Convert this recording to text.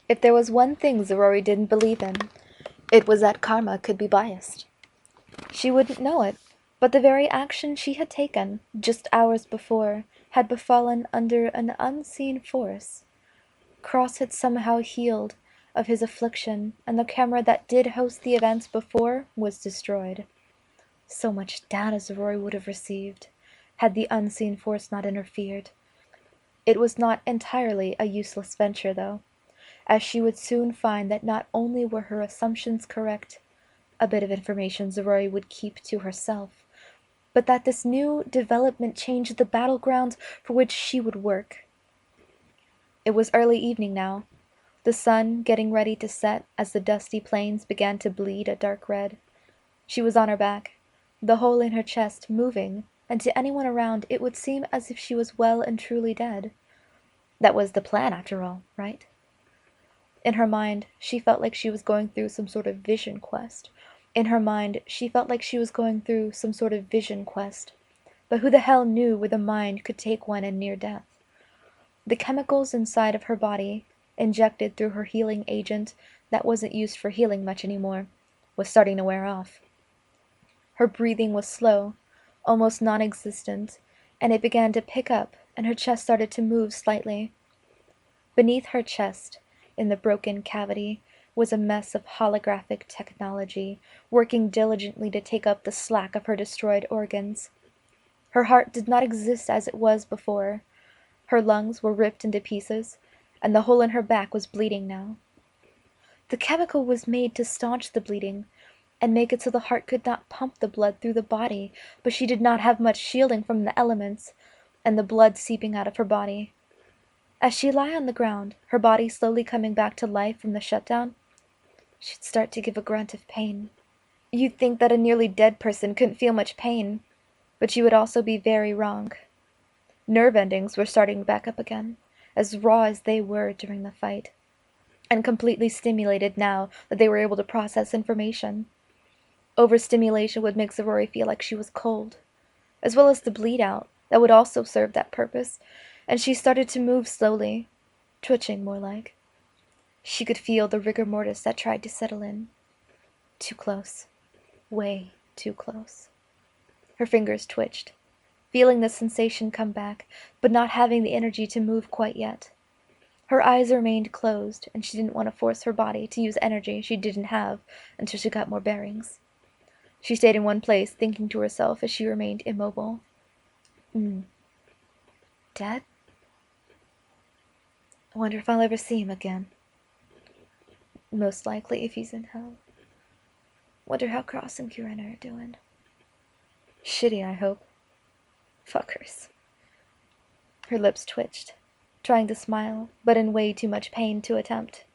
If there was one thing Zorori didn't believe in, it was that karma could be biased. She wouldn't know it, but the very action she had taken, just hours before, had befallen under an unseen force. Cross had somehow healed of his affliction, and the camera that did host the events before was destroyed. So much data Zorori would have received, had the unseen force not interfered. It was not entirely a useless venture, though, as she would soon find that not only were her assumptions correct, a bit of information Zorori would keep to herself, but that this new development changed the battleground for which she would work. It was early evening now, the sun getting ready to set as the dusty plains began to bleed a dark red. She was on her back, the hole in her chest moving, and to anyone around it would seem as if she was well and truly dead. That was the plan, after all, right? In her mind, she felt like she was going through some sort of vision quest. But who the hell knew where the mind could take one in near death? The chemicals inside of her body, injected through her healing agent that wasn't used for healing much anymore, was starting to wear off. Her breathing was slow, almost non-existent, and it began to pick up, and her chest started to move slightly. Beneath her chest, in the broken cavity, was a mess of holographic technology, working diligently to take up the slack of her destroyed organs. Her heart did not exist as it was before. Her lungs were ripped into pieces, and the hole in her back was bleeding now. The chemical was made to staunch the bleeding, and make it so the heart could not pump the blood through the body, but she did not have much shielding from the elements, and the blood seeping out of her body. As she lay on the ground, her body slowly coming back to life from the shutdown, she'd start to give a grunt of pain. You'd think that a nearly dead person couldn't feel much pain, but you would also be very wrong. Nerve endings were starting back up again, as raw as they were during the fight, and completely stimulated now that they were able to process information. Overstimulation would make Zorori feel like she was cold, as well as the bleed out that would also serve that purpose, and she started to move slowly, twitching more like. She could feel the rigor mortis that tried to settle in. Too close. Way too close. Her fingers twitched, feeling the sensation come back, but not having the energy to move quite yet. Her eyes remained closed, and she didn't want to force her body to use energy she didn't have until she got more bearings. She stayed in one place, thinking to herself as she remained immobile. Dead? I wonder if I'll ever see him again. Most likely if he's in hell. Wonder how Cross and Kurena are doing. Shitty, I hope. Fuckers. Her lips twitched, trying to smile, but in way too much pain to attempt.